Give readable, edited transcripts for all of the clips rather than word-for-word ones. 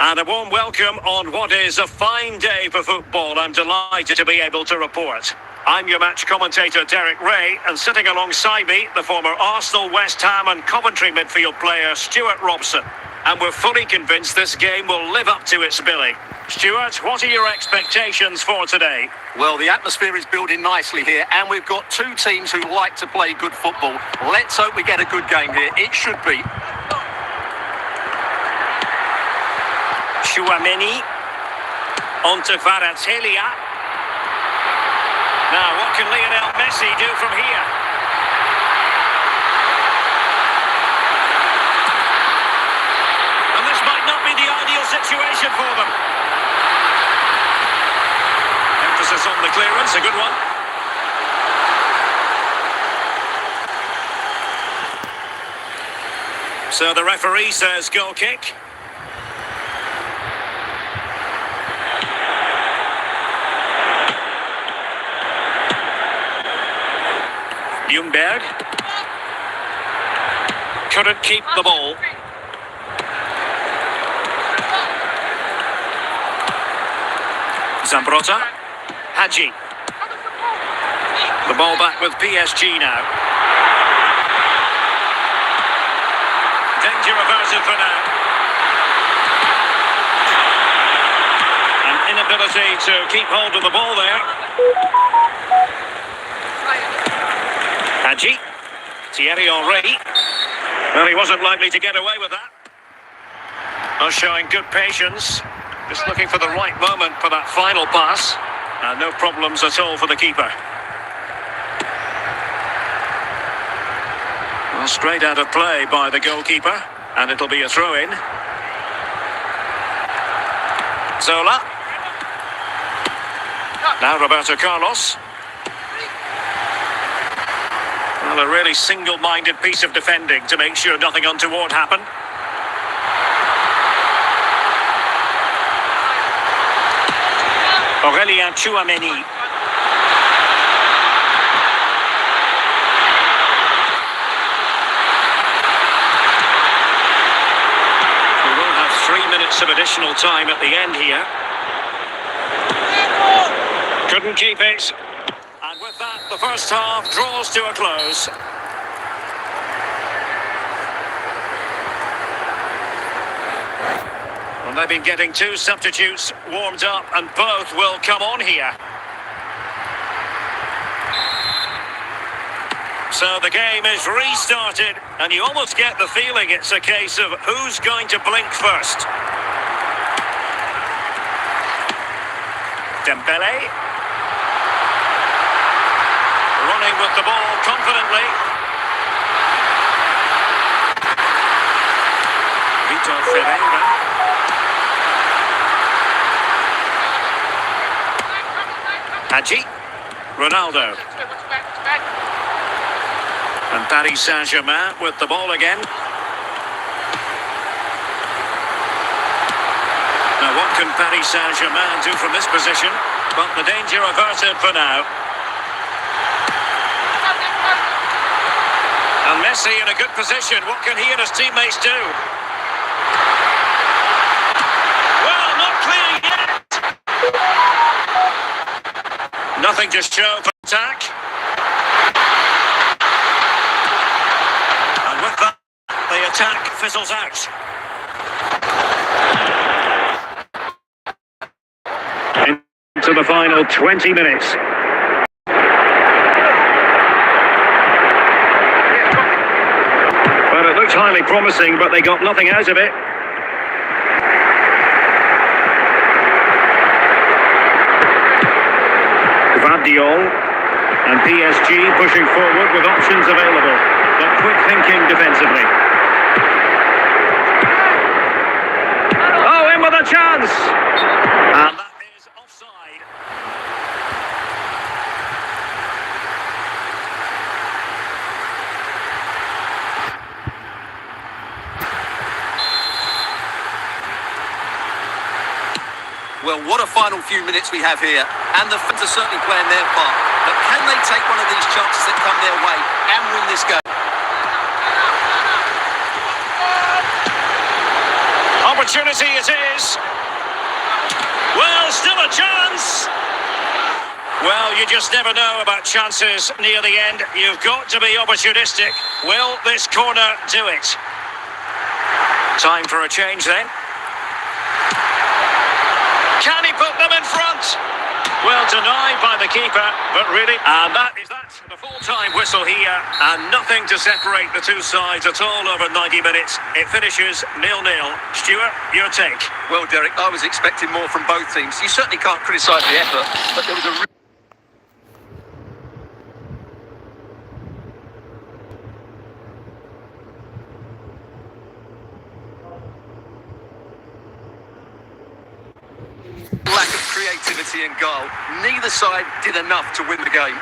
And a warm welcome on what is a fine day for football. I'm delighted to be able to report. I'm your match commentator, Derek Ray, and sitting alongside me, the former Arsenal, West Ham and Coventry midfield player, Stuart Robson. And we're fully convinced this game will live up to its billing. Stuart, what are your expectations for today? Well, the atmosphere is building nicely here, and we've got two teams who like to play good football. Let's hope we get a good game here. It should be. Chouameni. On to Kvaratskhelia. Now, what can Lionel Messi do from here? And this might not be the ideal situation for them. Emphasis on the clearance, a good one. So the referee says goal kick. Ljungberg couldn't keep the ball. Zambrotta. Hadji. The ball back with PSG now. Danger averted for now. An inability to keep hold of the ball there. Hadji. Thierry Henry. Well, he wasn't likely to get away with that. Oh, showing good patience. Just looking for the right moment for that final pass. And no problems at all for the keeper. Well, straight out of play by the goalkeeper. And it'll be a throw-in. Zola. Now Roberto Carlos. Well, a really single-minded piece of defending to make sure nothing untoward happened. Aurélien Chouameni. We will have 3 minutes of additional time at the end here. Couldn't keep it. And with that, the first half draws to a close. Well, they've been getting two substitutes warmed up, and both will come on here. So the game is restarted, and you almost get the feeling it's a case of who's going to blink first. Dembele. Running with the ball confidently. Vitor Ferreira. Hadji. Ronaldo. And Paris Saint-Germain with the ball again. Now what can Paris Saint-Germain do from this position? But the danger averted for now. And Messi in a good position. What can he and his teammates do? Well, not clear yet. Nothing to show for attack. And with that, the attack fizzles out. Into the final 20 minutes. Well, it looked highly promising, but they got nothing out of it. Gvardiol and PSG pushing forward with options available, but quick thinking defensively. Oh, in with a chance! And that is offside. Well, what a final few minutes we have here, and the fans are certainly playing their part. But can they take one of these chances that come their way and win this game? opportunity it is. Well, still a chance. Well, you just never know about chances near the end. You've got to be opportunistic. Will this corner do it? Time for a change then. Can he put them in front? Well, denied by the keeper, but really, and that is that. The full-time whistle here, and nothing to separate the two sides at all over 90 minutes. It finishes 0-0. Stuart, your take? Well, Derek, I was expecting more from both teams. You certainly can't criticise the effort, but there was a lack of creativity and goal. Neither side did enough to win the game.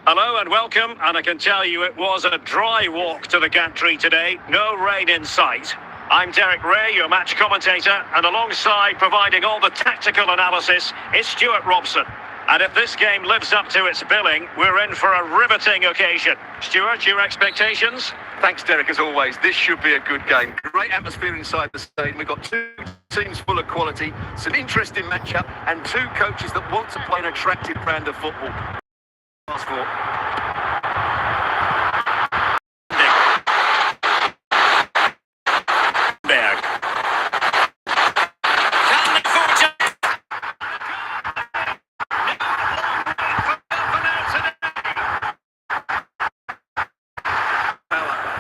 Hello and welcome, and I can tell you it was a dry walk to the gantry today, no rain in sight. I'm Derek Ray, your match commentator, and alongside providing all the tactical analysis is Stuart Robson. And if this game lives up to its billing, we're in for a riveting occasion. Stuart, your expectations? Thanks, Derek, as always. This should be a good game. Great atmosphere inside the stadium. We've got two teams full of quality, some interesting matchup, and two coaches that want to play an attractive brand of football.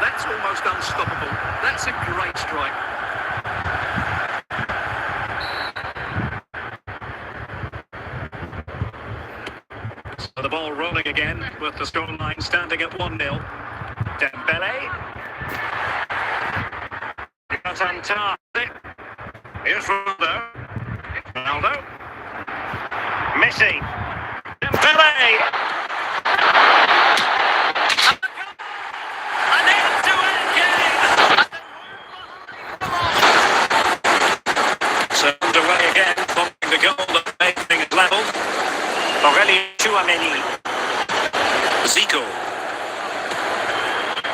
That's almost unstoppable. That's a great strike. So the ball rolling again with the scoreline standing at 1-0. Dembele. Here's Ronaldo. Ronaldo. Messi. Dembele. And into it again. So underway again, following the goal that made things level. Chouameni. Zico.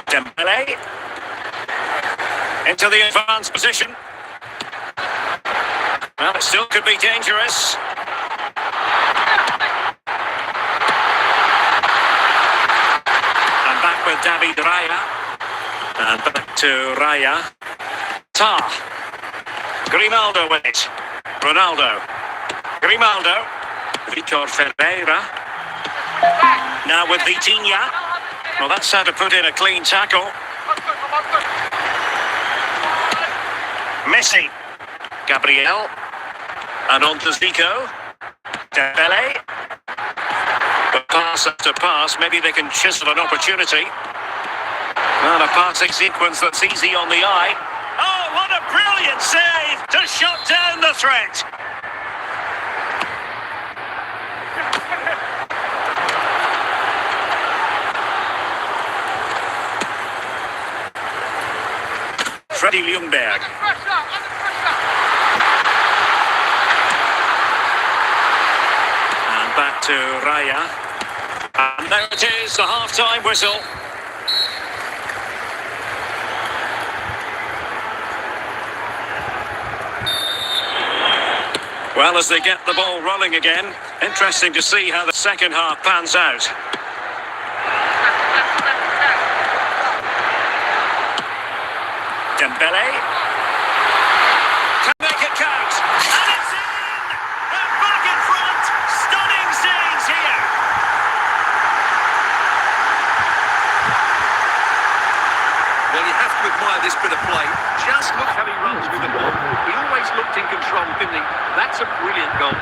Dembele. Into the advanced position. Well, it still could be dangerous. And back with David Raya. And back to Raya. Grimaldo with it. Ronaldo. Grimaldo. Vitor Ferreira. Now with Vitinha. Well, that's how to put in a clean tackle. Messi. Gabriel. And on to Zico. Dembele. But pass after pass, maybe they can chisel an opportunity. Well, a passing sequence that's easy on the eye. Oh, what a brilliant save to shut down the threat. Freddie Ljungberg. And back to Raya. And there it is, the half-time whistle. Well, as they get the ball rolling again, interesting to see how the second half pans out. Dembele can make it count, and it's in! They're back in front! Stunning scenes here! Well, you have to admire this bit of play. Just look how he runs with the ball. He always looked in control, didn't he? That's a brilliant goal.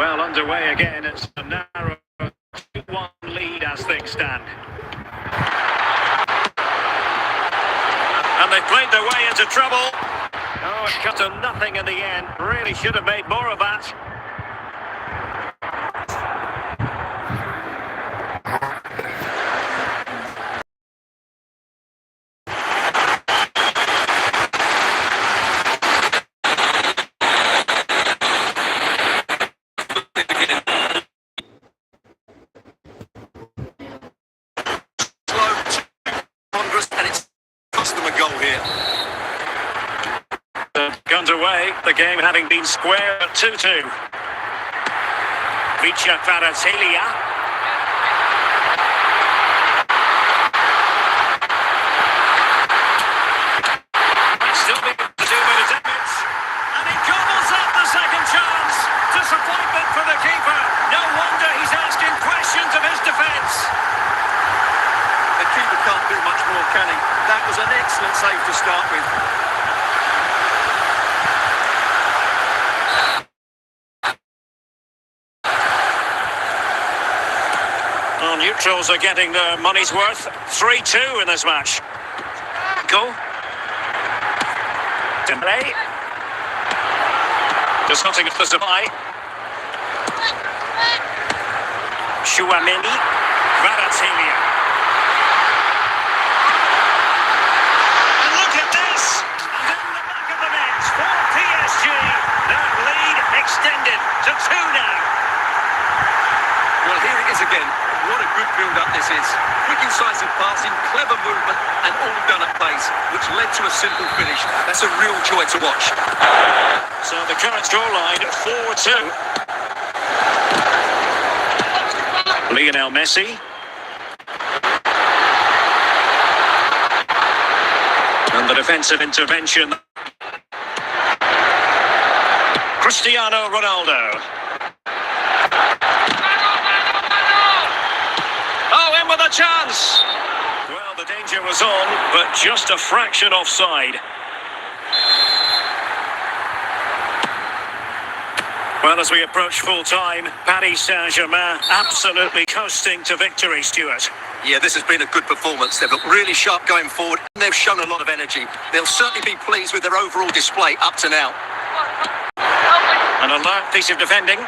Well, underway again. It's a narrow 2-1 lead as things stand. And they've played their way into trouble. Oh, it cut to nothing in the end. Really should have made more of that. And it's cost them a goal here. Underway, the game having been square at 2-2. Vicha Kvaratskhelia. Still be able to do a bit of damage. And he gobbles up the second chance. Disappointment for the keeper. No wonder he's asking questions of his defence. The keeper can't do much more, can he? That was an excellent save to start with. Well, neutrals are getting their money's worth. 3-2 in this match. Go. Dembele. Just hunting at the supply. Chouameni. Kvaratskhelia. And look at this! And in the back of the net for PSG. That lead extended to 2 now. Well, here it is again. What a good build-up this is. Quick, incisive passing, clever movement, and all done at pace, which led to a simple finish. That's a real joy to watch. So the current scoreline, 4-2. Lionel Messi. And the defensive intervention. Cristiano Ronaldo. Oh, in with a chance! Well, the danger was on, but just a fraction offside. Well, as we approach full-time, Paris Saint-Germain absolutely coasting to victory, Stuart. Yeah, this has been a good performance. They've looked really sharp going forward, and they've shown a lot of energy. They'll certainly be pleased with their overall display up to now. An alert piece of defending.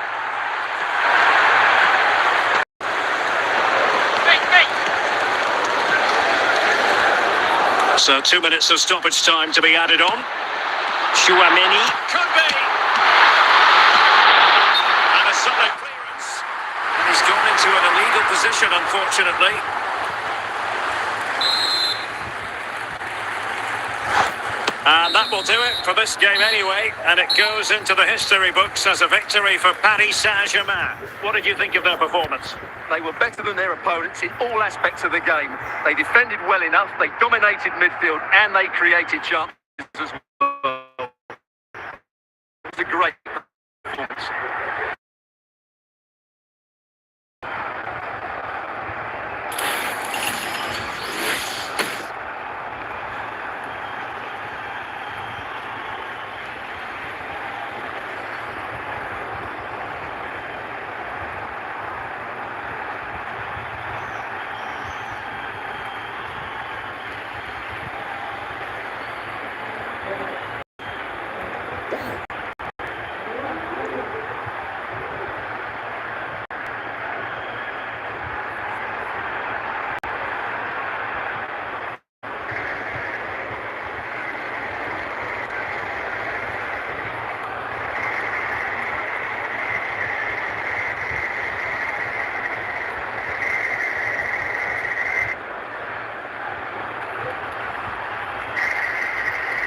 So 2 minutes of stoppage time to be added on. Chouameni. Could be. And a solid clearance. And he's gone into an illegal position, unfortunately. And that will do it for this game anyway. And it goes into the history books as a victory for Paris Saint-Germain. What did you think of their performance? They were better than their opponents in all aspects of the game. They defended well enough, they dominated midfield, and they created chances as well. It was a great performance.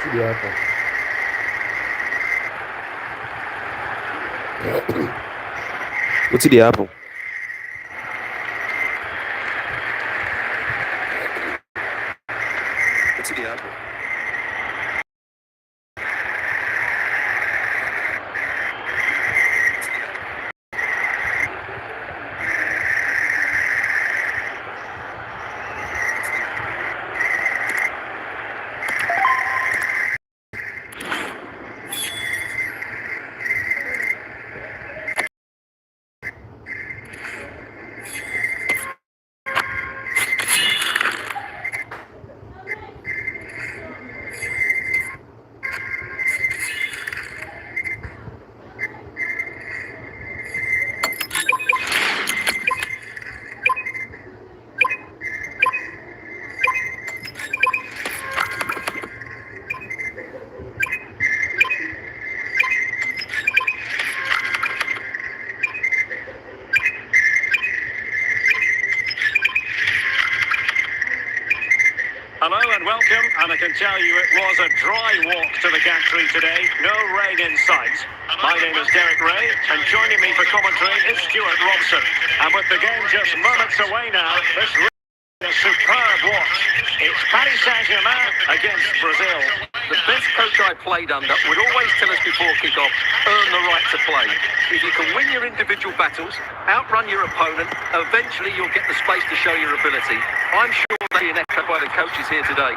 Idiota. What's the apple? What's the apple? Hello and welcome, and I can tell you it was a dry walk to the gantry today. No rain in sight. My name is Derek Ray, and joining me for commentary is Stuart Robson. And with the game just moments away now, this really is a superb watch. It's Paris Saint-Germain against Brazil. The best coach I played under would always tell us before kick-off, earn the right to play. If you can win your individual battles, outrun your opponent, eventually you'll get the space to show your ability. I'm sure they'll be an echo by the coaches here today.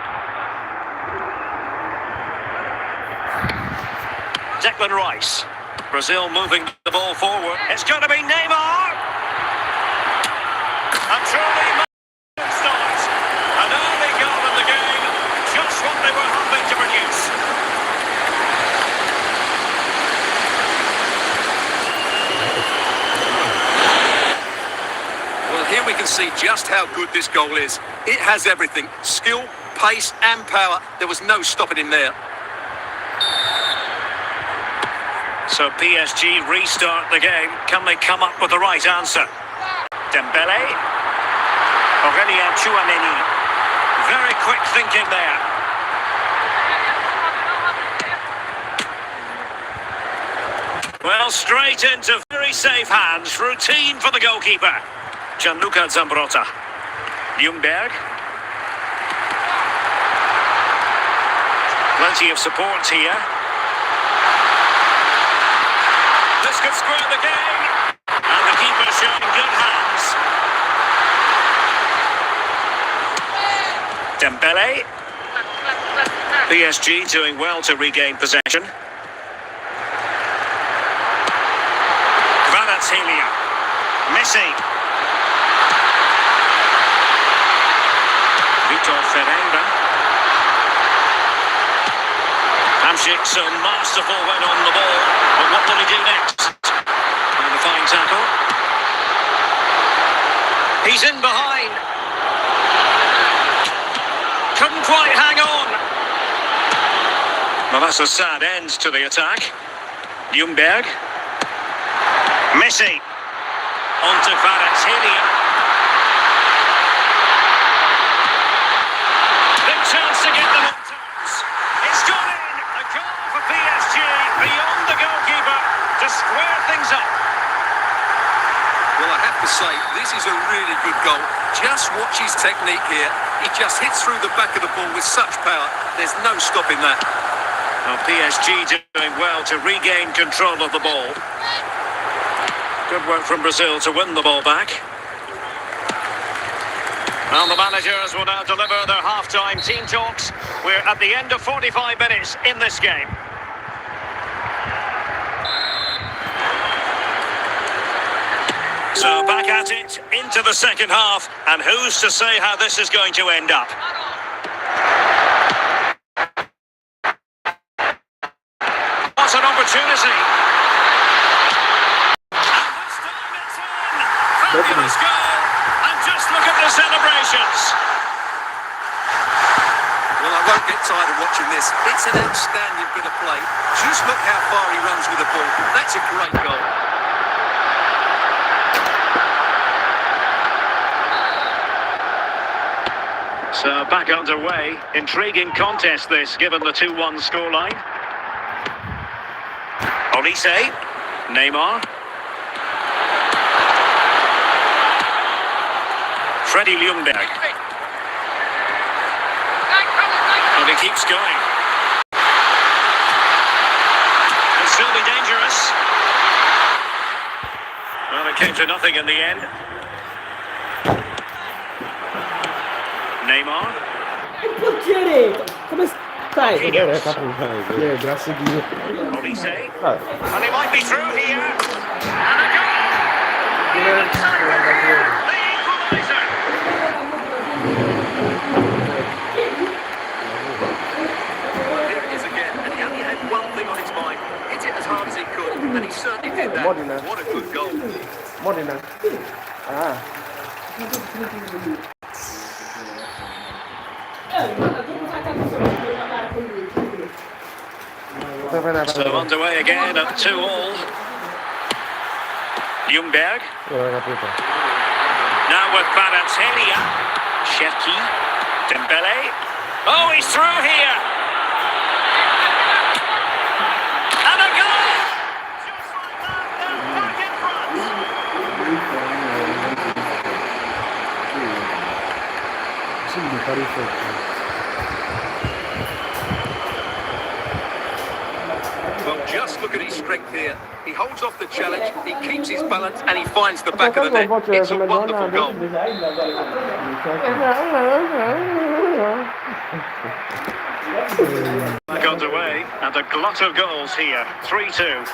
Declan Rice. Brazil moving the ball forward. It's going to be Neymar. And truly start. An early goal in the game. Just what they were hoping to produce. Well, here we can see just how good this goal is. It has everything. Skill, pace and power. There was no stopping him there. So PSG restart the game. Can they come up with the right answer? Dembele. Aurelien Tchouameni. Very quick thinking there. Well, straight into very safe hands. Routine for the goalkeeper. Gianluca Zambrotta. Ljungberg. Plenty of support here. This could square the game. And the keeper showing good hands. Dembele. PSG doing well to regain possession. Kvaratskhelia. Messi. Vitor Ferreira. Hamsik so masterful when on the ball. But what will he do next? And a fine tackle. He's in behind. Couldn't quite hang on. Well, that's a sad end to the attack. Ljungberg. Messi. On to Kvaratskhelia. Big chance to get them on toes. It's gone in. A goal for PSG beyond the goalkeeper to square things up. Well, I have to say, this is a really good goal. Just watch his technique here. He just hits through the back of the ball with such power. There's no stopping that. Well, PSG doing well to regain control of the ball. Good work from Brazil to win the ball back. Well, the managers will now deliver their half-time team talks. We're at the end of 45 minutes in this game. So back at it, into the second half, and who's to say how this is going to end up? What an opportunity! And this time it's in! Fabulous goal! And just look at the celebrations! Well, I won't get tired of watching this. It's an outstanding bit of play. Just look how far he runs with the ball. That's a great goal. So back underway. Intriguing contest this, given the 2-1 scoreline. Olise. Neymar. Freddie Ljungberg. And he keeps going. It'll still be dangerous. Well, it came to nothing in the end. Neymar. Come stai? Grazie a Dio. Olise. And he might be through here. And a goal! The equaliser! Here it is again, and he only had one thing on his mind. Hit it as hard as he could, and he certainly did that. What a good goal. Modena. Ah. So underway again at 2-2. Ljungberg. Now with Kvaratskhelia. Cherki. Dembele. Oh, he's through here. And a goal! Just like that, they're back in front. Well, just look at his strength here. He holds off the challenge, he keeps his balance, and he finds the back of the net. It's a wonderful goal. Back underway, and a glut of goals here. 3-2.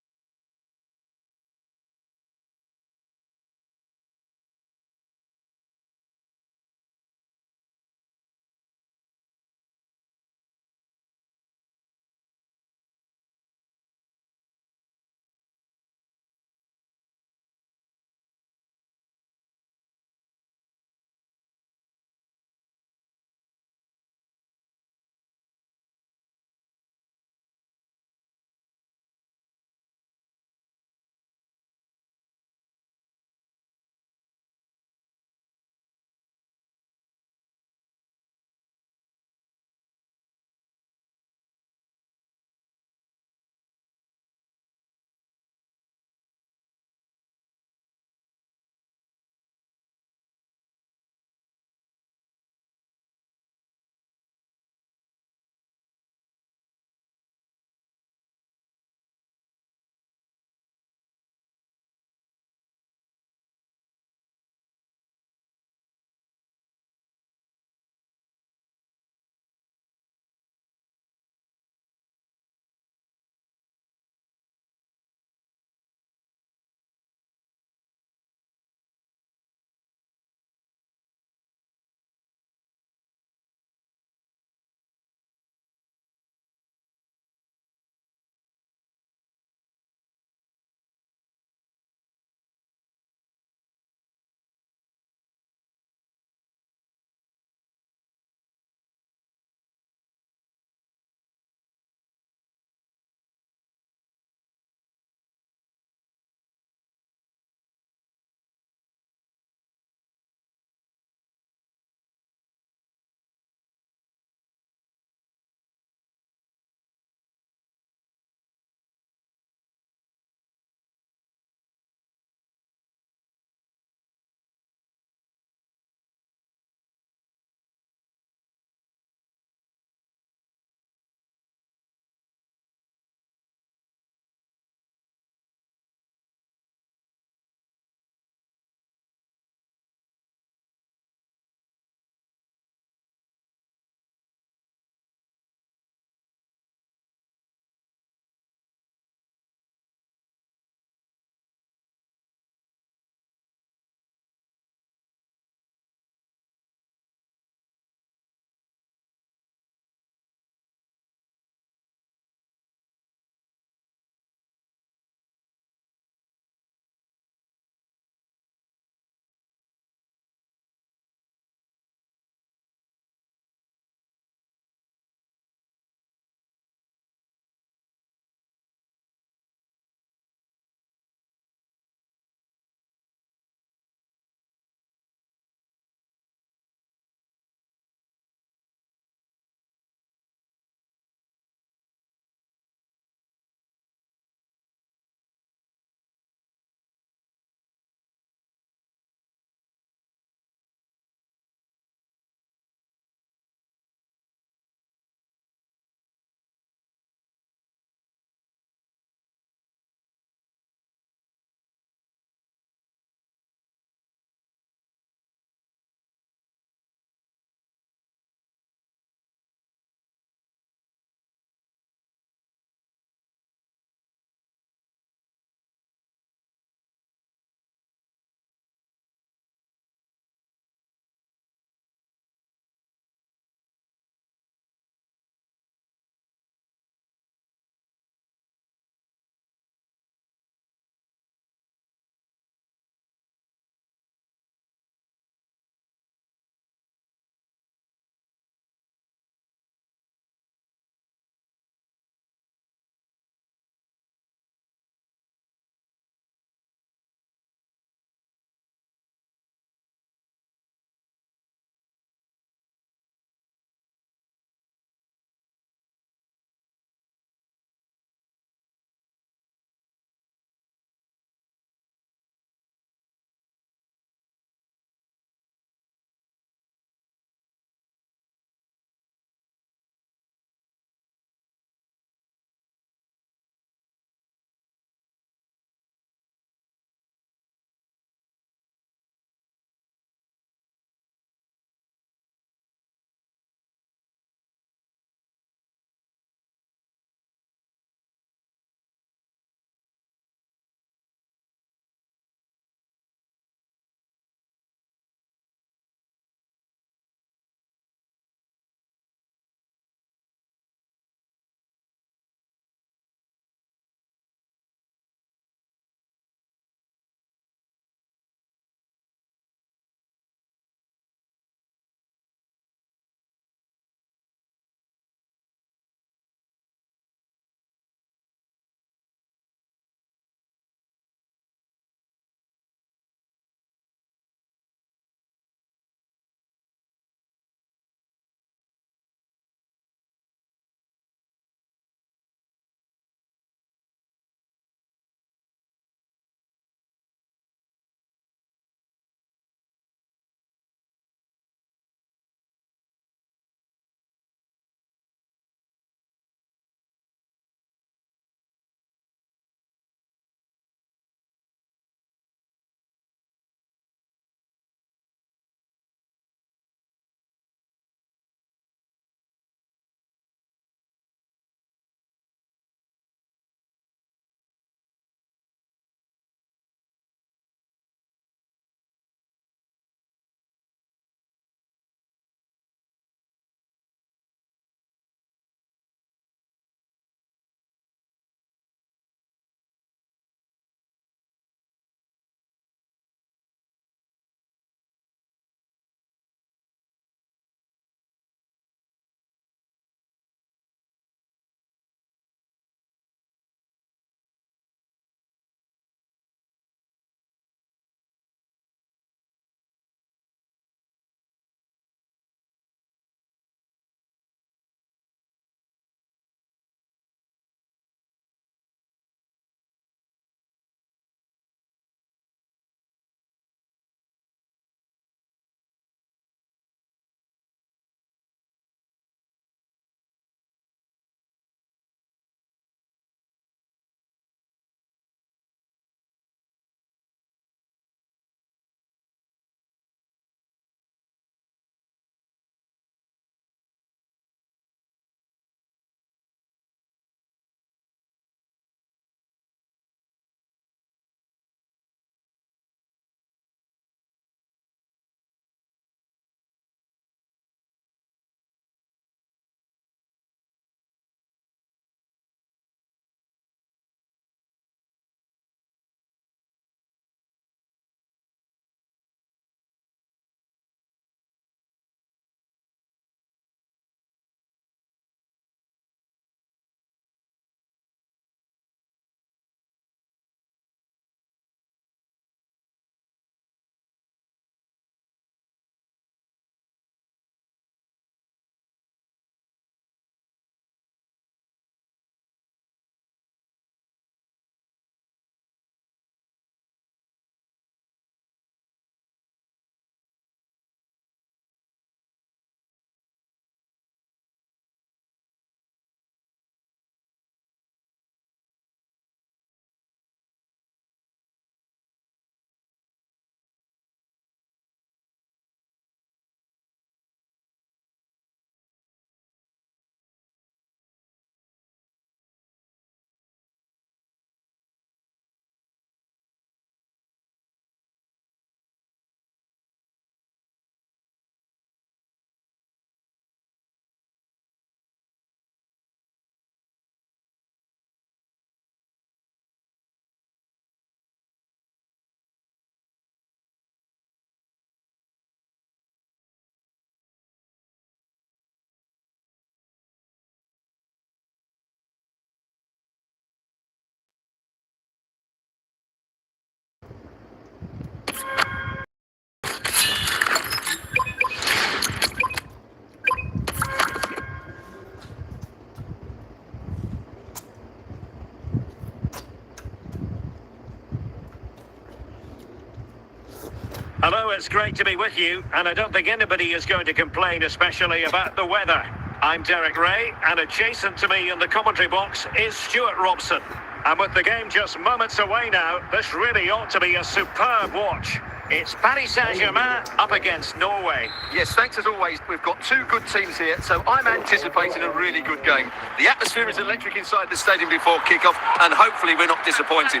Hello, it's great to be with you, and I don't think anybody is going to complain, especially about the weather. I'm Derek Ray, and adjacent to me in the commentary box is Stuart Robson. And with the game just moments away now, this really ought to be a superb watch. It's Paris Saint-Germain up against Norway. Yes, thanks as always. We've got two good teams here, so I'm anticipating a really good game. The atmosphere is electric inside the stadium before kick-off, and hopefully we're not disappointed.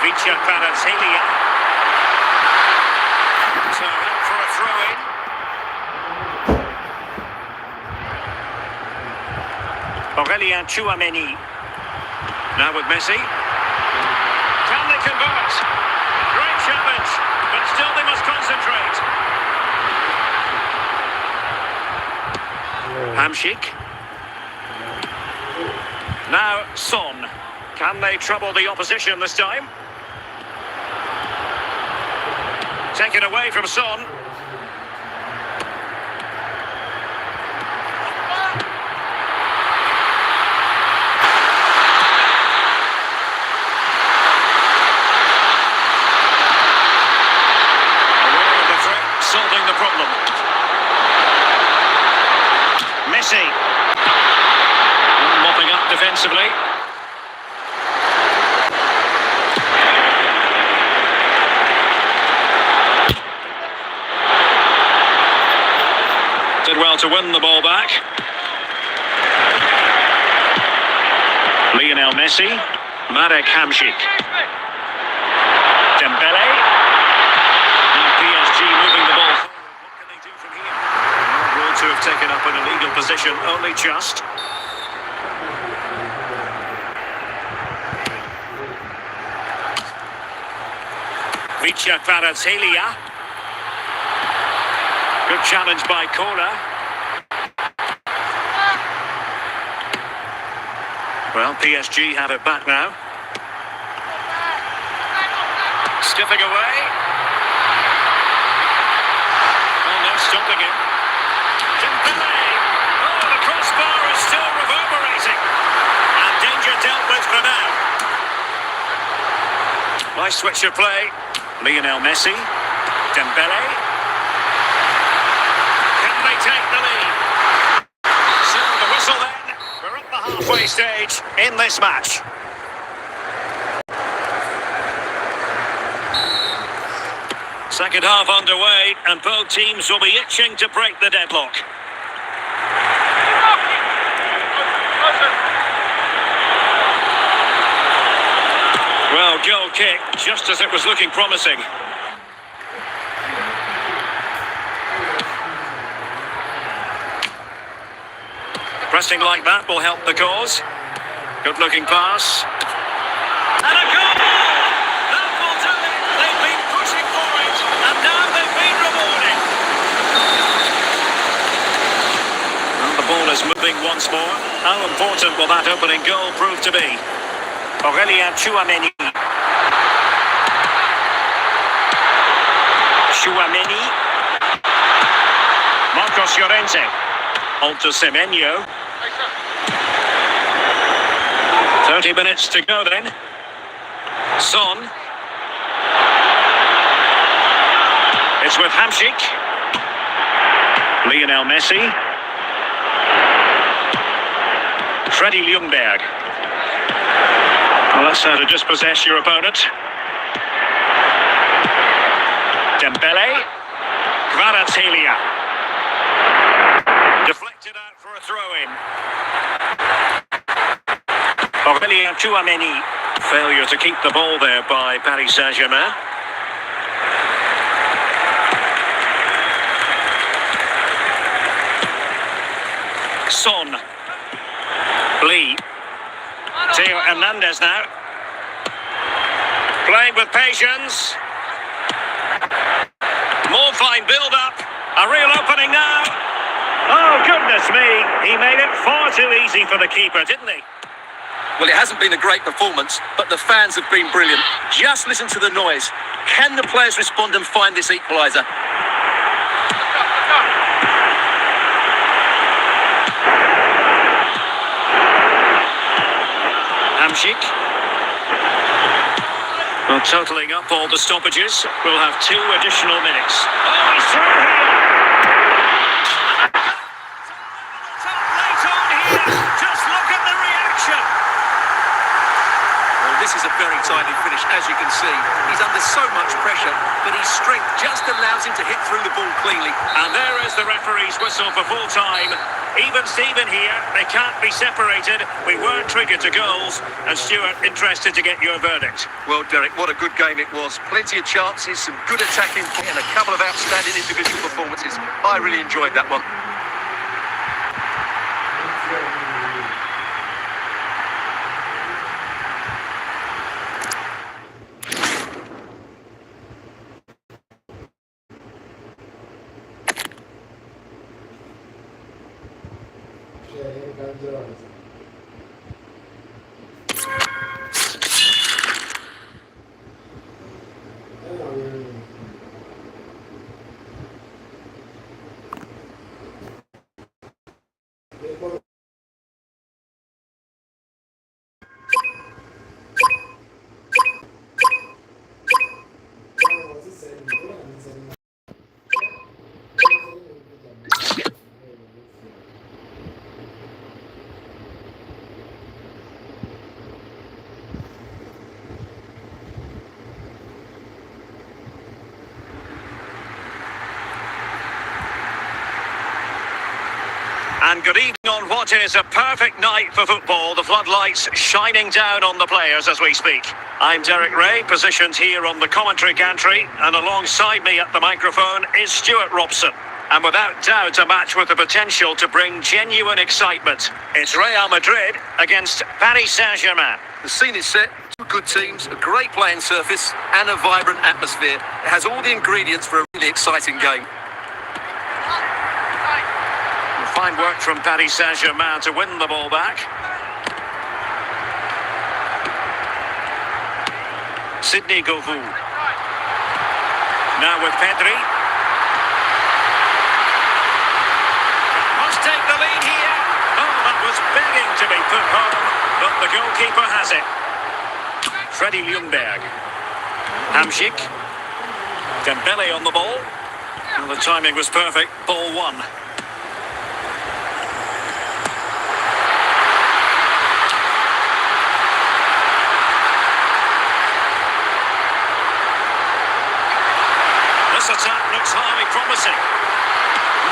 Vicha Kvaratskhelia. So out for a throw-in. Aurélien Tchouameni. Now with Messi. Can they convert? Great challenge, but still they must concentrate. Hamšík. Now Son. Can they trouble the opposition this time? Taken away from Son. Aware of the threat, solving the problem. Messi. Mopping up defensively. Did well to win the ball back. Lionel Messi. Marek Hamšík. Dembele. Now PSG moving the ball forward. What can they do from here? Ruled to have taken up an illegal position, only just. Vicha Kvaratskhelia. Good challenge by Kola. Well, PSG have it back now. Skipping away. Oh, no stopping him. Dembele. Oh, the crossbar is still reverberating. And danger dealt with for now. Nice switch of play. Lionel Messi. Dembele. Take the lead. So the whistle then. We're at the halfway stage in this match. Second half underway, and both teams will be itching to break the deadlock. Well, goal kick, just as it was looking promising. Pressing like that will help the cause. Good looking pass. And a goal! That will do it! They've been pushing for it, and now they've been rewarded. And the ball is moving once more. How important will that opening goal prove to be? Aurélien Tchouameni. Tchouameni. Marcos Llorente. Onto Semenyo. 30 minutes to go then. Son. It's with Hamšík. Lionel Messi. Freddie Ljungberg. Well, that's how to dispossess your opponent. Dembele. Kvaratskhelia. Deflected out for a throw-in. Aurélien Tchouameni. Failure to keep the ball there by Paris Saint-Germain. Son. Lee. Theo Hernandez now. Playing with patience. More fine build-up. A real opening now. Oh, goodness me. He made it far too easy for the keeper, didn't he? Well, it hasn't been a great performance, but the fans have been brilliant. Just listen to the noise. Can the players respond and find this equaliser? Hamšík. Well, totalling up all the stoppages, we'll have 2 additional minutes. Oh, he's through here! Late on here! Just look at the reaction! Well, this is a very tidy finish, as you can see. He's under so much pressure, but his strength just allows him to hit through the ball cleanly. And there is the referee's whistle for full time. Even Stephen here, they can't be separated. We weren't triggered to goals. And Stuart, interested to get your verdict. Well, Derek, what a good game it was. Plenty of chances, some good attacking play, and a couple of outstanding individual performances. I really enjoyed that one. And good evening on what is a perfect night for football. The floodlights shining down on the players as we speak. I'm Derek Ray, positioned here on the commentary gantry, and alongside me at the microphone is Stuart Robson. And without doubt, a match with the potential to bring genuine excitement. It's Real Madrid against Paris Saint-Germain. The scene is set, 2 good teams, a great playing surface, and a vibrant atmosphere. It has all the ingredients for a really exciting game. Fine work from Paris Saint-Germain to win the ball back. Sidney Govou. Now with Pedri. Must take the lead here. Oh, that was begging to be put home, but the goalkeeper has it. Freddie Ljungberg. Hamsik. Dembele on the ball. Well, the timing was perfect. Ball 1. This attack looks highly promising.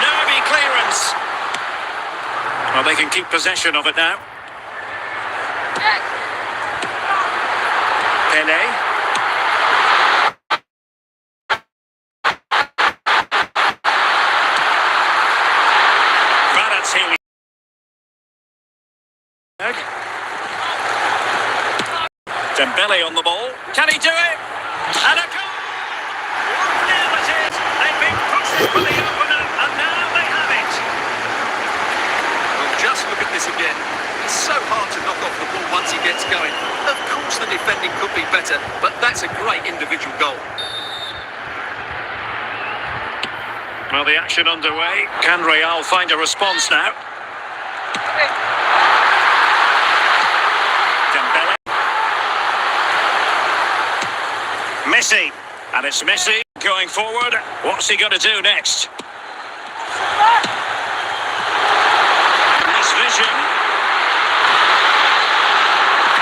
Nervy clearance. Well, they can keep possession of it now. Pele. Kvaratskhelia. Dembele on the ball. Can he do it? And a goal! For the opener, and now they have it. Well, just look at this again. It's so hard to knock off the ball once he gets going. Of course the defending could be better, but that's a great individual goal. Well, the action underway. Can Real find a response now? Dembele. Messi. And it's Messi going forward. What's he going to do next? Nice vision.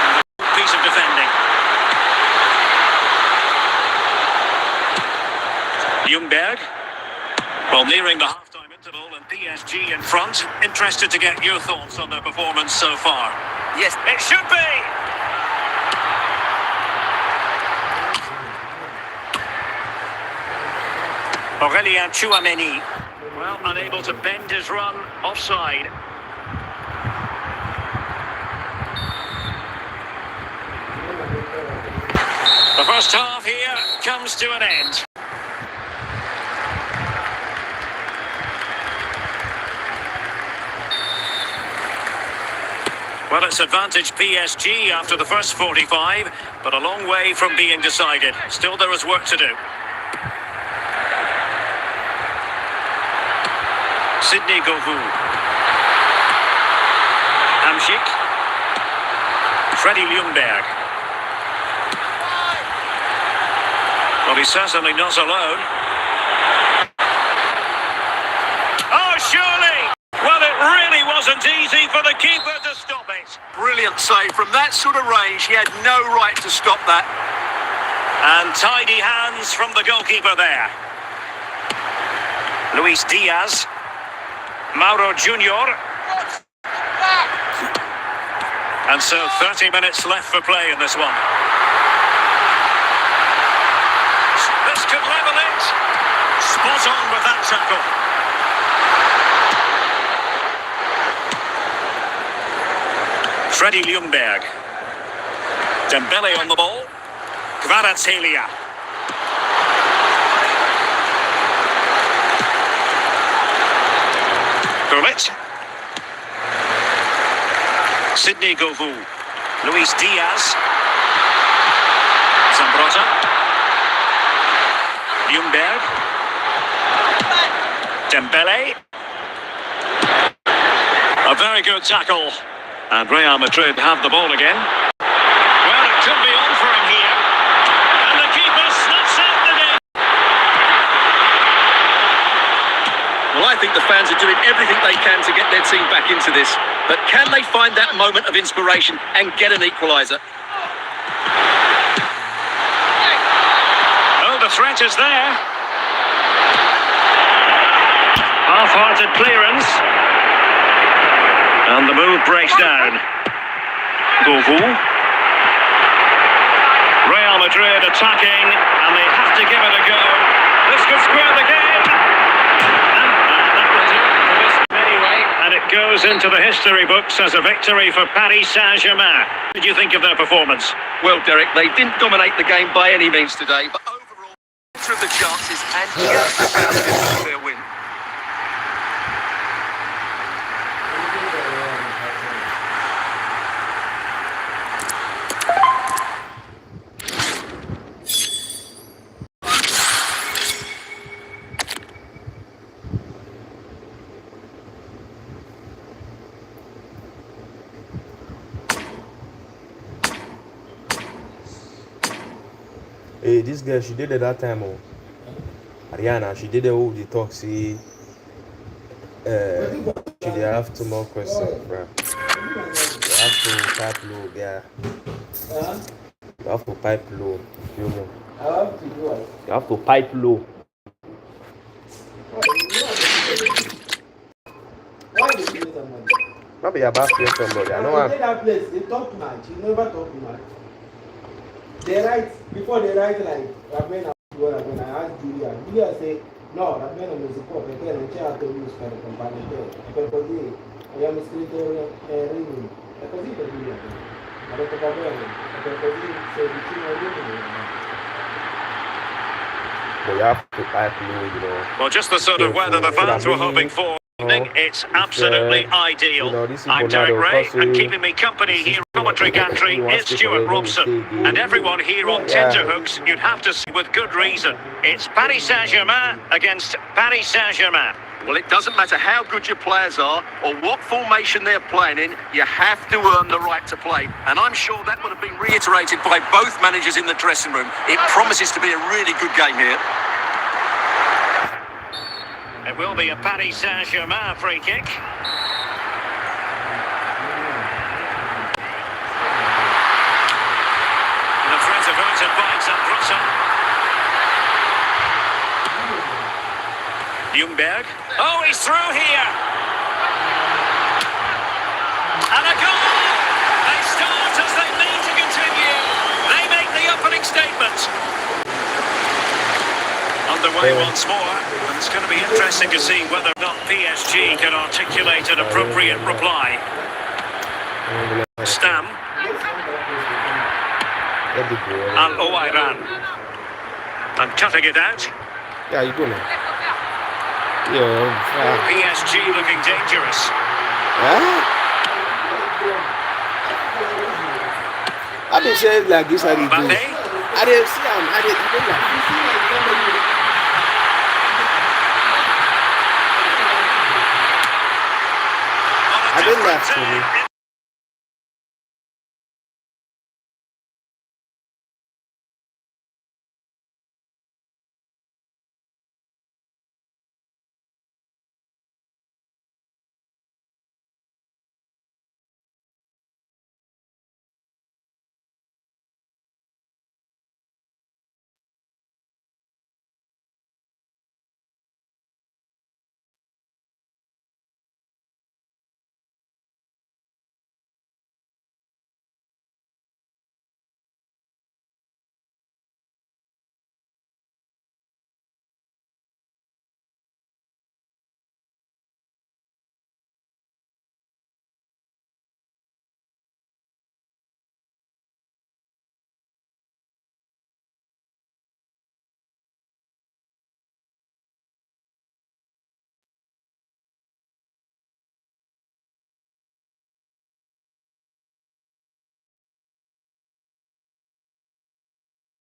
And a piece of defending. Ljungberg. Well, nearing the half-time interval and PSG in front. Interested to get your thoughts on their performance so far. Yes, It should be! Aurélien Tchouameni. Well, unable to bend his run, offside. The first half here comes to an end. Well, it's advantage PSG after the first 45, but a long way from being decided. Still, there is work to do. Sidney Govou. Hamsik. Freddie Ljungberg. Well, he's certainly not alone. Oh, surely! Well, it really wasn't easy for the keeper to stop it. Brilliant save. From that sort of range, he had no right to stop that. And tidy hands from the goalkeeper there. Luis Diaz. Mauro Junior. And so 30 minutes left for play in this one. This could level it. Spot on with that tackle. Freddie Ljungberg. Dembele on the ball. Kvaratskhelia. Gullit. Sidney Govou. Luis Diaz. Zambrotta. Ljungberg. Dembele. A very good tackle. And Real Madrid have the ball again. Well, it could be on for him here. And the keeper snuffs out the game. Well, I think the fans are doing everything they can to get their team back into this. But can they find that moment of inspiration and get an equaliser? Oh, the threat is there. Half-hearted clearance. And the move breaks down. Govou. Real Madrid attacking, and they have to give it a go. This could square the game. And that was it for this anyway. And it goes into the history books as a victory for Paris Saint-Germain. What did you think of their performance? Well, Derek, they didn't dominate the game by any means today, but overall, through the chances and just about to get their win. Hey, this girl, she did it that time. Oh, Ariana, she did it all the talk. See, she did have two more questions, bro. You have to pipe low, yeah. You have to pipe low. You know. I have to do it. You have to pipe low. Why did you do that? Maybe you're about to somebody. I know I'm. That place, they talk too much. You never talk too much. They write, before they write like, when I asked Julia say, no, Rabena is a poor, but then I try to use for the company. Because I am a scriptor reading. Because he can do that. I don't talk about it. Because he said, the children are reading. But you have to pipe low, you know. Well, just the sort of weather the fans were hoping for. It's absolutely ideal. I'm Derek Ray, and keeping me company here in commentary gantry is Stuart Robson. And everyone here on tenterhooks, you'd have to say with good reason. It's Paris Saint-Germain against Paris Saint-Germain. Well, it doesn't matter how good your players are or what formation they're playing in, you have to earn the right to play. And I'm sure that would have been reiterated by both managers in the dressing room. It promises to be a really good game here. It will be a Paris Saint-Germain free kick. The threat averted by Zambrotta. Ljungberg. Oh, he's through here. And a goal! They start as they need to continue. They make the opening statement. Underway once more, and it's going to be interesting to see whether or not PSG can articulate an appropriate reply. Stam. Al Owairan. And cutting it out. Yeah, you go now. Yeah. PSG looking dangerous. I've been saying like this, I didn't see him. I didn't laugh to me.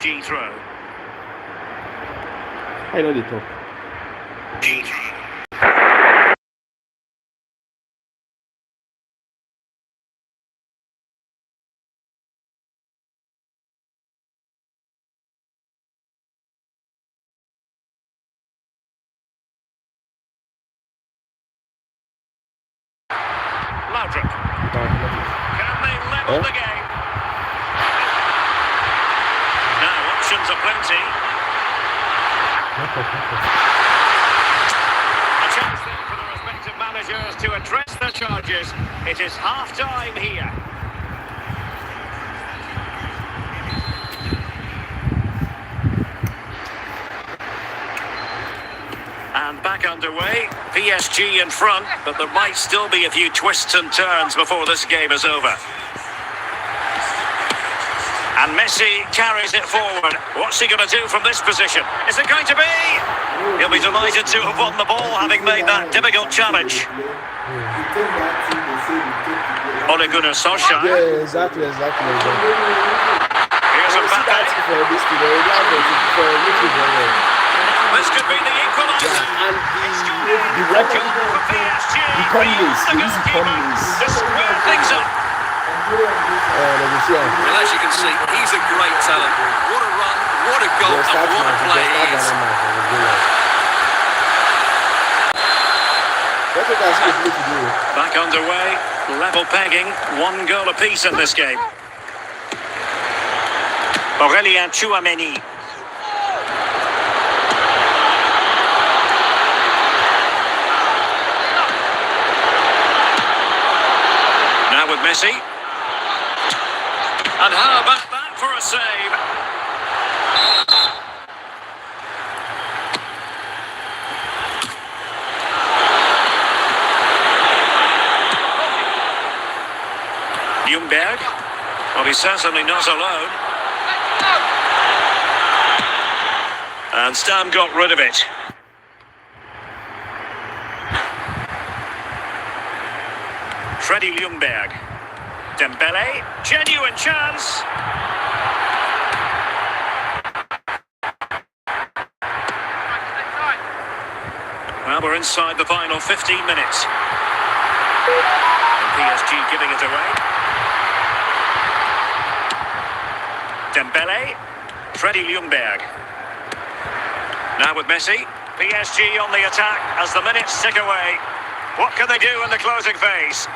PSG throw. I know the talk. Laudrup. Can they level the game? Now options are plenty. A chance then for the respective managers to address their charges. It is half-time here. And back underway. PSG in front, but there might still be a few twists and turns before this game is over. And Messi carries it forward. What's he going to do from this position? Is it going to be? He'll be delighted to have won the ball, having made that difficult challenge. Ole Gunnar Solskjaer. Yeah, exactly. Here's a For this This could be the equaliser. and The record for PSG. the communist, The the easy goalkeeper communist. to square things up. Well, as you can see, he's a great talent. What a run, what a goal, and what a play he is. Back underway, level pegging, 1 goal apiece in this game. Aurélien Tchouameni. Now with Messi. And how about that for a save? Ljungberg. Well, he's certainly not alone. And Stam got rid of it. Freddie Ljungberg. Dembele. Genuine chance. Well, we're inside the final 15 minutes. And PSG giving it away. Dembele. Freddie Ljungberg. Now with Messi. PSG on the attack as the minutes tick away. What can they do in the closing phase?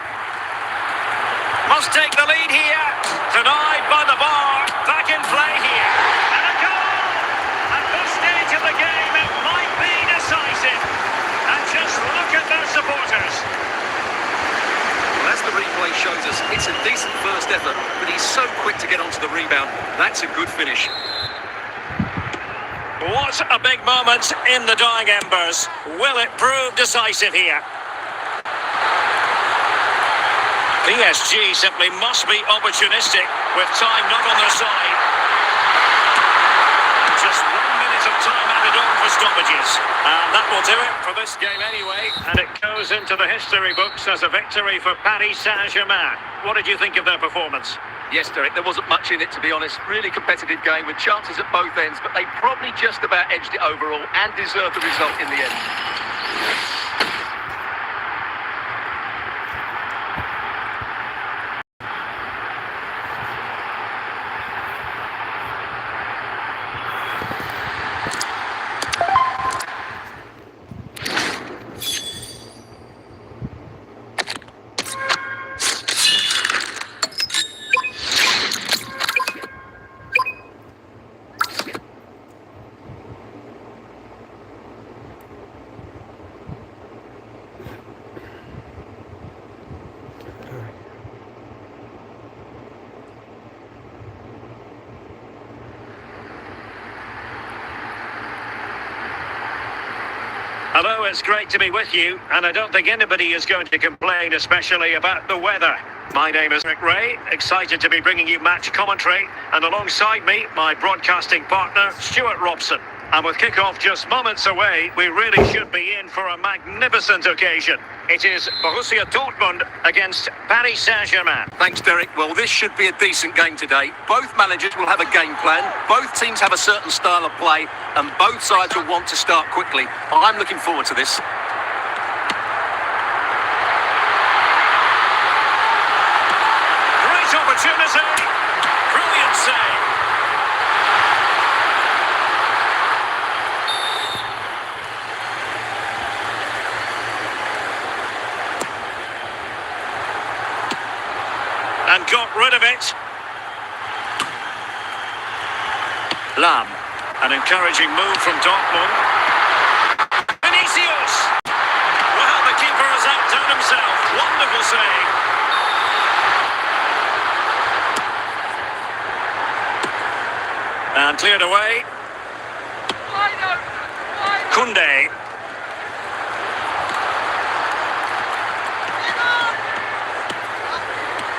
Must take the lead here. Denied by the bar. Back in play here. And a goal! At this stage of the game, it might be decisive. And just look at their supporters. Well, as the replay shows us, it's a decent first effort, but he's so quick to get onto the rebound. That's a good finish. What a big moment in the dying embers. Will it prove decisive here? PSG simply must be opportunistic with time not on their side. Just 1 minute of time added on for stoppages. And that will do it for this game anyway. And it goes into the history books as a victory for Paris Saint-Germain. What did you think of their performance? Yes, Derek, there wasn't much in it, to be honest. Really competitive game with chances at both ends, but they probably just about edged it overall and deserved the result in the end. Hello, it's great to be with you, and I don't think anybody is going to complain, especially about the weather. My name is Derek Ray, excited to be bringing you match commentary, and alongside me, my broadcasting partner, Stuart Robson. And with kick-off just moments away, we really should be in for a magnificent occasion. It is Borussia Dortmund against Paris Saint-Germain. Thanks, Derek. Well, this should be a decent game today. Both managers will have a game plan. Both teams have a certain style of play, and both sides will want to start quickly. I'm looking forward to this. Great opportunity. Brilliant save. And got rid of it. Lam. An encouraging move from Dortmund. Vinicius. Well, the keeper has outdone himself. Wonderful save. And cleared away. Koundé.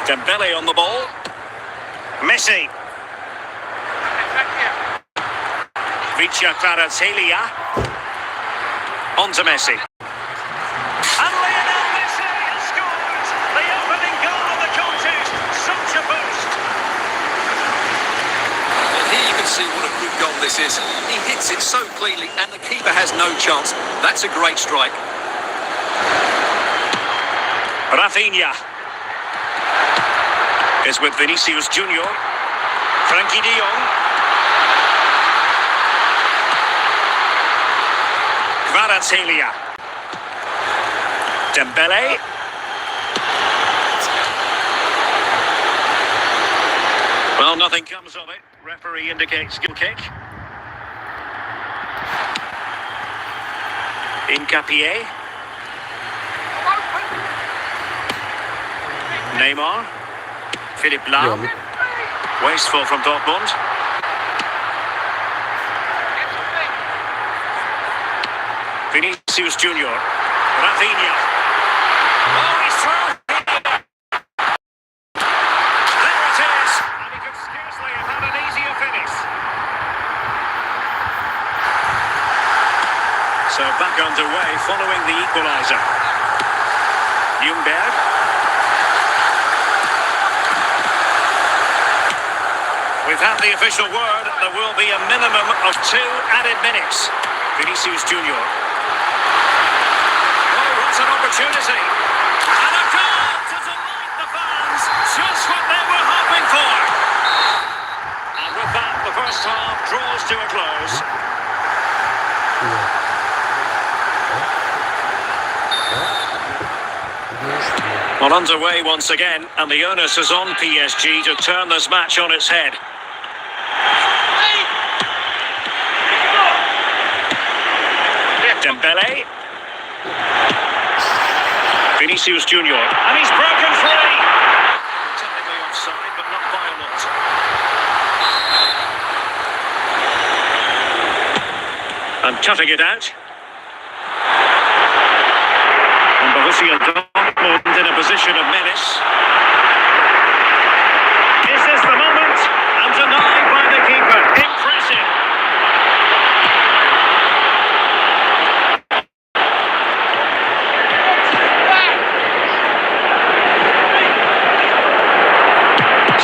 Dembele on the ball. Messi. Vicia Kvaratskhelia. On to Messi. And Lionel Messi has scored! The opening goal of the contest. Such a boost. Well, here you can see what a good goal this is. He hits it so cleanly, and the keeper has no chance. That's a great strike. Rafinha is with Vinicius Junior. Frankie de Jong. Kvaratskhelia. Dembele. Well, nothing comes of it. Referee indicates goal kick. Incapié. Neymar. Philipp Lahm. Wasteful from Dortmund. Vinicius Junior. Rafinha. Oh, he's through. There it is. And he could scarcely have had an easier finish. So back underway following the equaliser. Ljungberg. We've had the official word. There will be a minimum of 2 added minutes. Vinicius Junior. Oh, what an opportunity. And a goal to delight the fans. Just what they were hoping for. And with that, the first half draws to a close. Well, underway once again, and the onus is on PSG to turn this match on its head. Dembele. Vinicius Junior. And he's broken free. Technically offside, but not violent. And cutting it out. And Borussia Dortmund in a position of menace. Is this the moment? And denied by the keeper. Impressive.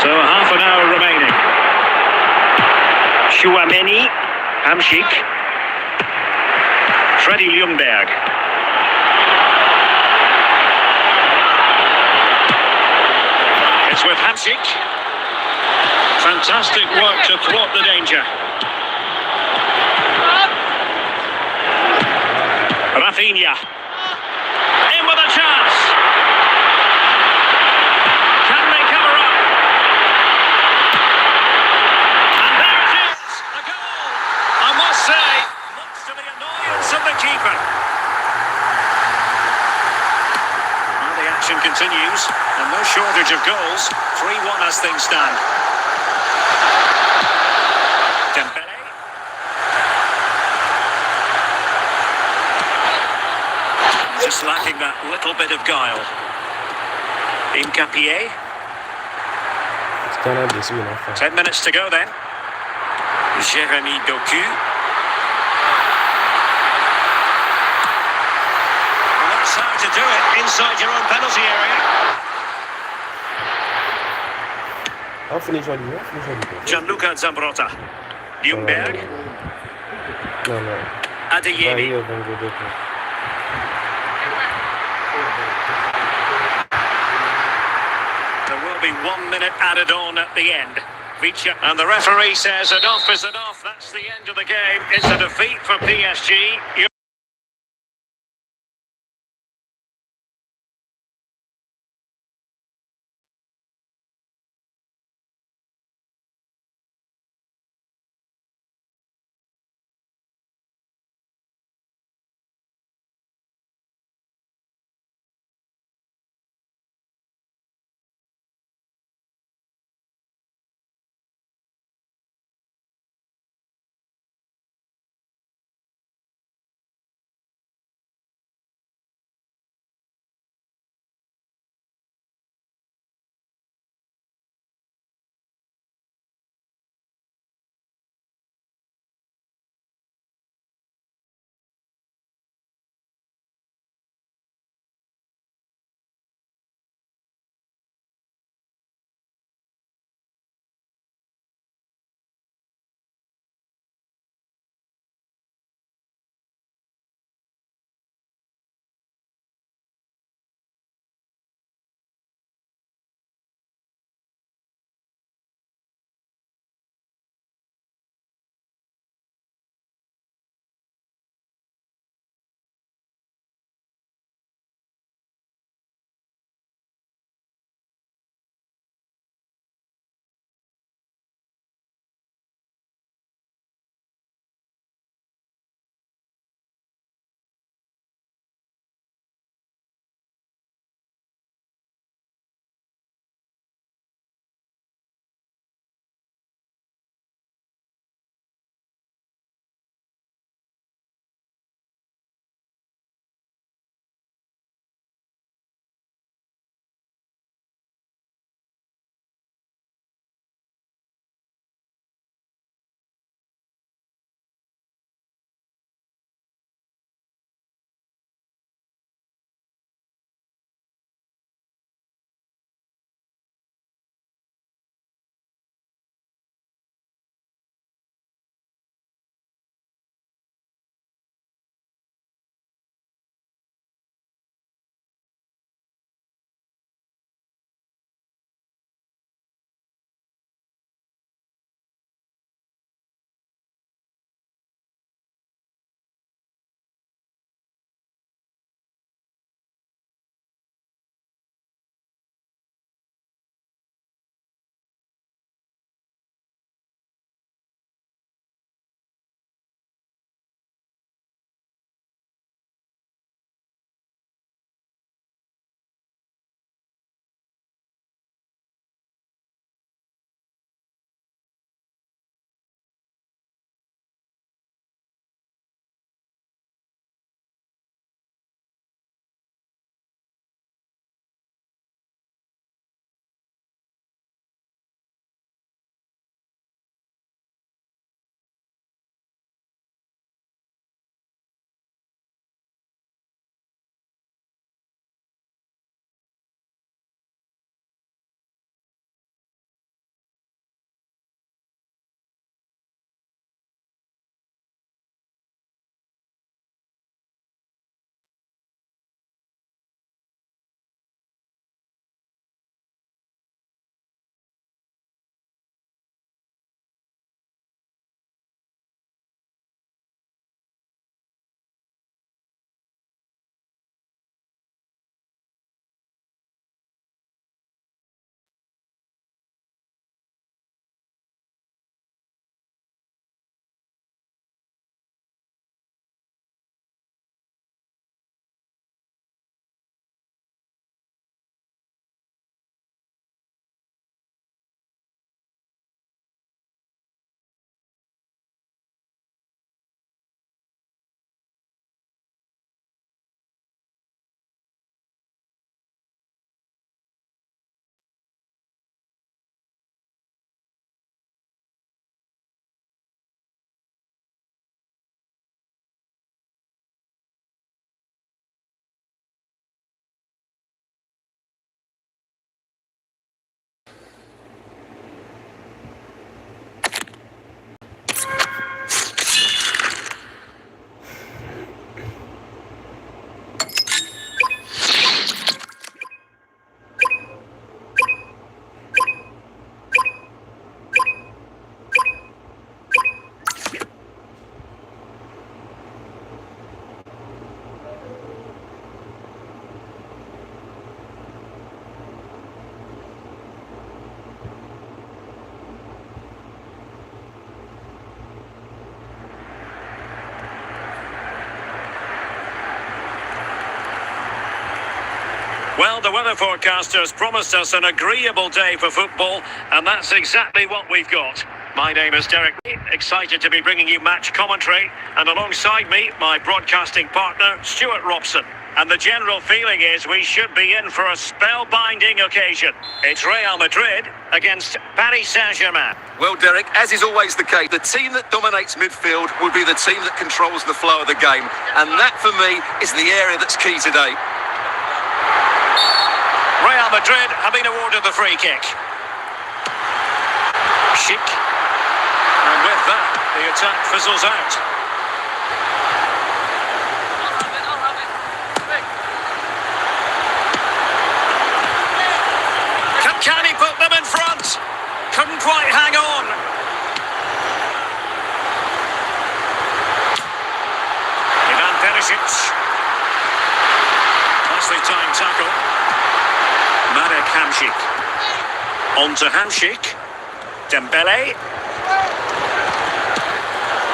So half an hour remaining. Chouameni, Hamsik, Freddie Ljungberg. It's with Hamsik. Fantastic work to thwart the danger. Rafinha. In with a chance. Can they cover up? And there it is. A goal. I must say, much to the annoyance of the keeper. Well, the action continues. And no shortage of goals. 3-1 as things stand. Dembele. Just lacking that little bit of guile. Incapié. 10 minutes to go then. Jeremy Doku. it inside your own penalty area. I'll finish on you. I'll finish on you. Gianluca Zambrotta. Ljungberg. No. Adeyemi. There will be 1 minute added on at the end. Vicha. And the referee says enough is enough. That's the end of the game. It's a defeat for PSG. Well, the weather forecasters promised us an agreeable day for football, and that's exactly what we've got. My name is Derek, excited to be bringing you match commentary, and alongside me, my broadcasting partner, Stuart Robson. And the general feeling is we should be in for a spellbinding occasion. It's Real Madrid against Paris Saint-Germain. Well, Derek, as is always the case, the team that dominates midfield will be the team that controls the flow of the game. And that, for me, is the area that's key today. Real Madrid have been awarded the free kick. Schick. And with that, the attack fizzles out. Can he put them in front? Couldn't quite hang on. Ivan Perisic. Nicely timed tackle. Marek Hamšík. On to Hamšík. Dembele.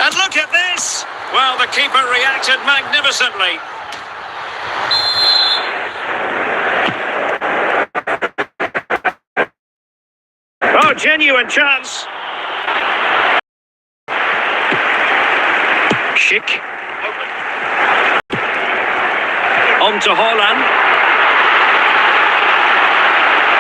And look at this! Well, the keeper reacted magnificently. Oh, genuine chance. Schick. On to Haaland.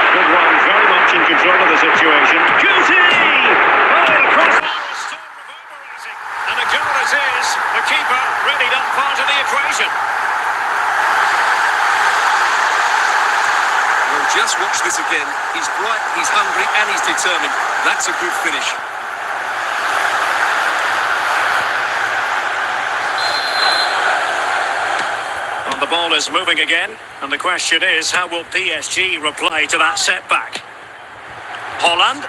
Good one, very much in control of the situation. Guti! Oh, the crossbar is still reverberating. And a goal it is. The keeper really not part of the equation. Just watch this again. He's bright, he's hungry, and he's determined. That's a good finish. And the ball is moving again, and the question is, how will PSG reply to that setback? Haaland.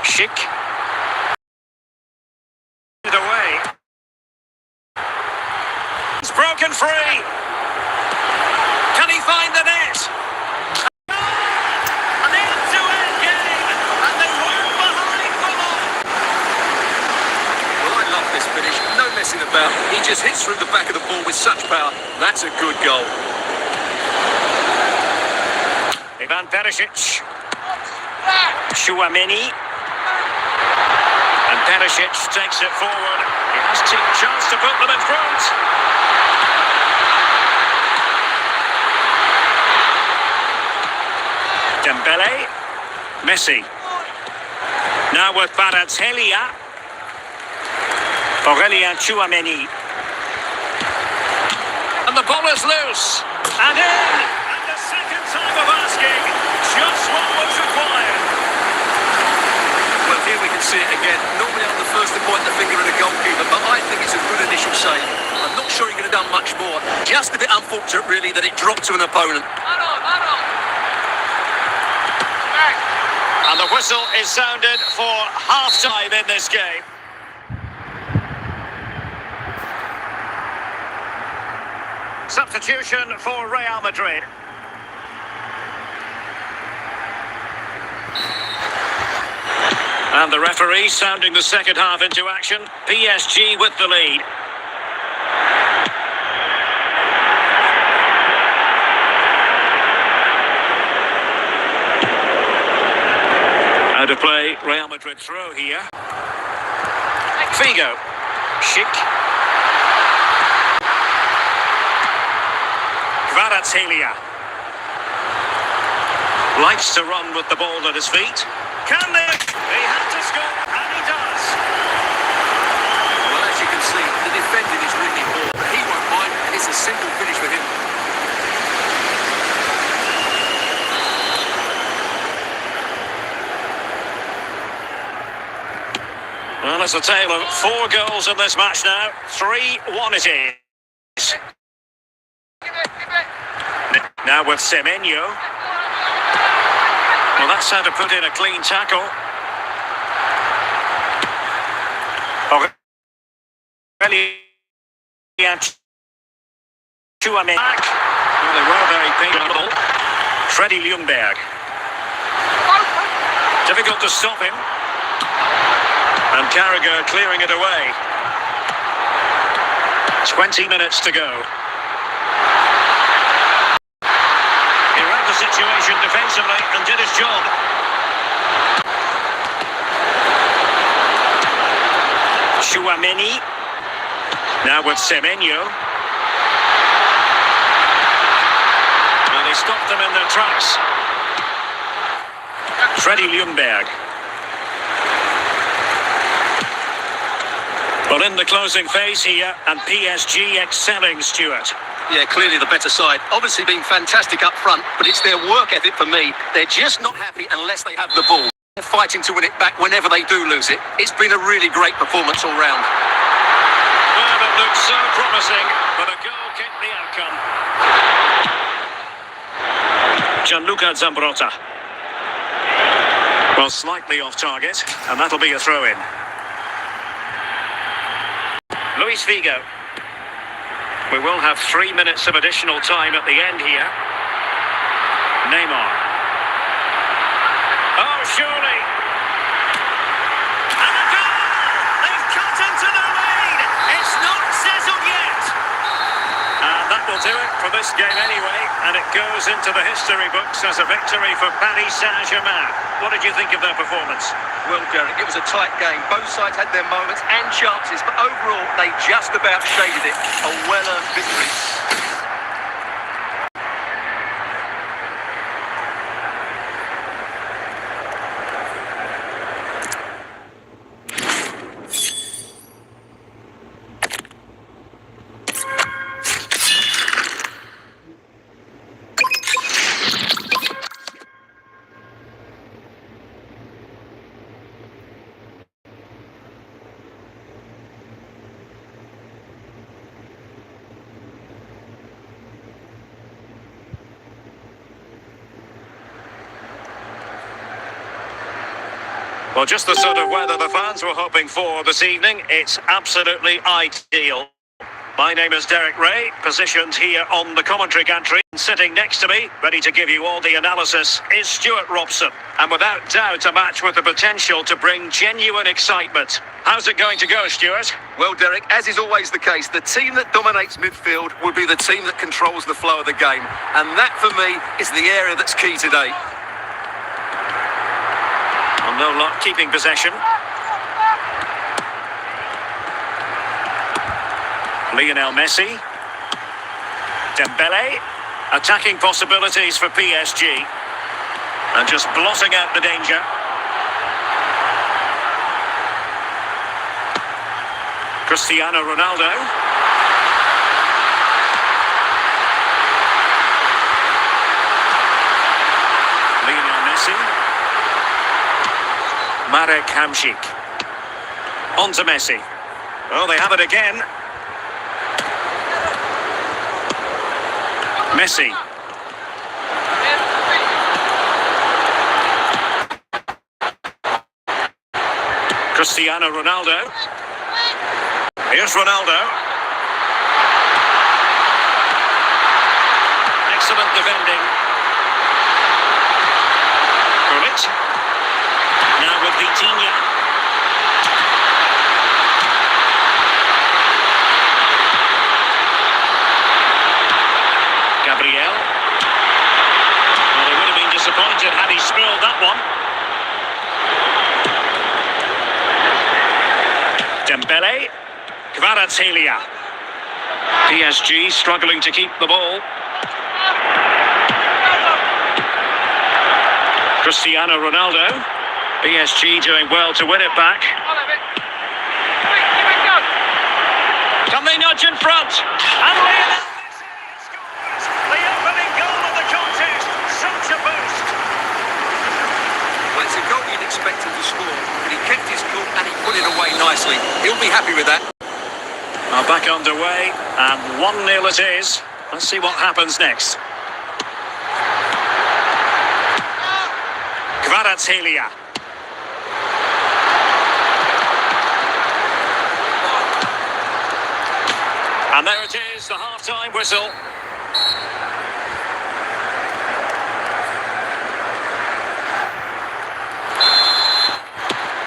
Schick. It away. It's broken free. Can he find the net? About. He just hits through the back of the ball with such power. That's a good goal. Ivan Perisic. Tchouaméni. And Perisic takes it forward. He has a chance to put them in front. Dembele. Messi. Now with Kvaratskhelia. Aurélien Tchouaméni. And the ball is loose. And in! And the second time of asking, just what was required. Well, here we can see it again. Normally I'm the first to point the finger at a goalkeeper, but I think it's a good initial save. I'm not sure he could have done much more. Just a bit unfortunate, really, that it dropped to an opponent. And the whistle is sounded for half-time in this game. Substitution for Real Madrid. And the referee sounding the second half into action. PSG with the lead. Out of play, Real Madrid throw here. Figo. Schick. Kvaratskhelia likes to run with the ball at his feet. Can they? He had to score, and he does. Well, as you can see, the defending is really poor, but he won't mind, and it's a simple finish for him. Well, it's a tale of 4 goals in this match now. 3-1 it is. Now with Semenyo. Well, that's how to put in a clean tackle. Tchouaméni. Well, they were very painful. Freddie Ljungberg. Difficult to stop him. And Carragher clearing it away. 20 minutes to go. He ran to job. Chouameni. Now with Semenyo. And he stopped them in their tracks. Freddie Ljungberg. Well, in the closing phase here, and PSG excelling, Stuart. Yeah, clearly the better side. Obviously been fantastic up front, but it's their work ethic for me. They're just not happy unless they have the ball. They're fighting to win it back whenever they do lose it. It's been a really great performance all round. Well, it looks so promising, but a goal kicked the outcome. Gianluca Zambrotta. Well, slightly off target, and that'll be a throw-in. Luis Figo. We will have 3 minutes of additional time at the end here. Neymar. Oh, surely. And a goal! They've cut into the lead. It's not sizzled yet. And that will do it for this game anyway. And it goes into the history books as a victory for Paris Saint-Germain. What did you think of their performance? Well, Derek, it was a tight game. Both sides had their moments and chances, but overall, they just about shaded it. A well-earned victory. Well, just the sort of weather the fans were hoping for this evening. It's absolutely ideal. My name is Derek Ray, positioned here on the commentary gantry. Sitting next to me, ready to give you all the analysis, is Stuart Robson. And without doubt, a match with the potential to bring genuine excitement. How's it going to go, Stuart? Well, Derek, as is always the case, the team that dominates midfield will be the team that controls the flow of the game. And that, for me, is the area that's key today. Well, no luck keeping possession. Lionel Messi. Dembele. Attacking possibilities for PSG. And just blotting out the danger. Cristiano Ronaldo. Lionel Messi. Marek Hamšík. On to Messi. Oh, they have it again. Messi. Cristiano Ronaldo. Here's Ronaldo. Excellent defending. Gullit. Now with Vitinha. Gabriel. Well, he would have been disappointed had he spilled that one. Dembele. Kvaratskhelia. PSG struggling to keep the ball. Cristiano Ronaldo. PSG doing well to win it back. Can they nudge in front? And Lionel Messi scores the opening goal of the contest. Such a boost. Well, it's a goal you'd expect him to score, but he kept his cool and he put it away nicely. He'll be happy with that. Are back underway, and 1-0 it is. Let's see what happens next. Kvaratskhelia. And there it is, the half-time whistle.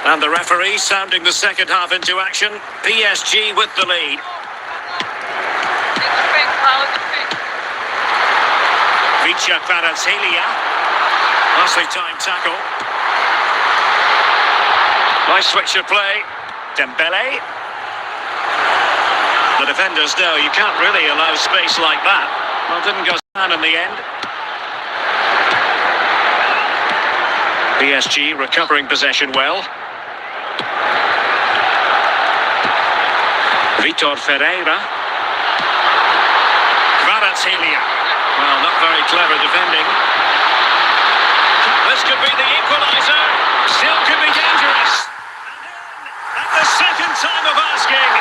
And the referee sounding the second half into action. PSG with the lead. Vicha Kvaratskhelia. Nicely timed tackle. Nice switch of play. Dembele. The defenders know you can't really allow space like that. Well, didn't go down in the end. PSG recovering possession well. Vitor Ferreira. Kvaratskhelia. Well, not very clever defending. This could be the equaliser. Still could be dangerous. And then, at the second time of asking,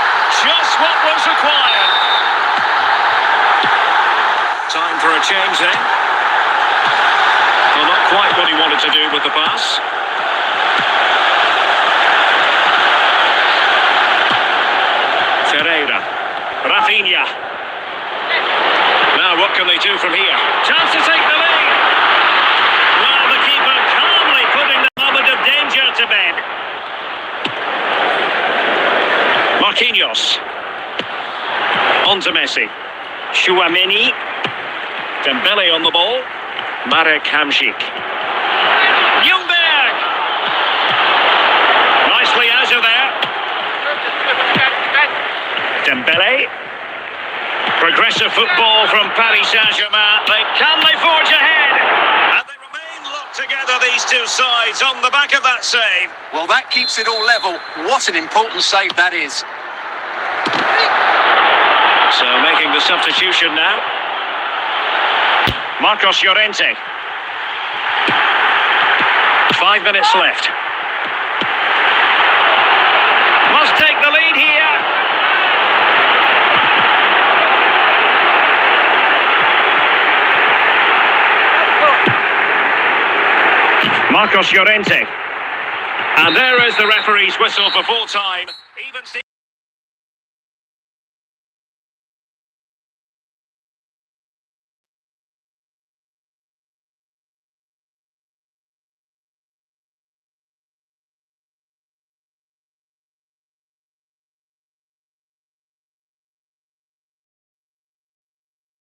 just what was required. Time for a change then. Well, not quite what he wanted to do with the pass. Ferreira. Rafinha. Now what can they do from here? Chance to take the lead. Well, the keeper calmly putting the moment of danger to bed. Marquinhos. On to Messi. Chouameni. Dembele on the ball. Marek Hamšík. Ljungberg. Nicely out of there. Dembele. Progressive football from Paris Saint-Germain. Can they forge ahead? And they remain locked together, these two sides, on the back of that save. Well, that keeps it all level. What an important save that is. So making the substitution now. Marcos Llorente. 5 minutes left. Must take the lead here. Marcos Llorente. And there is the referee's whistle for full time. Even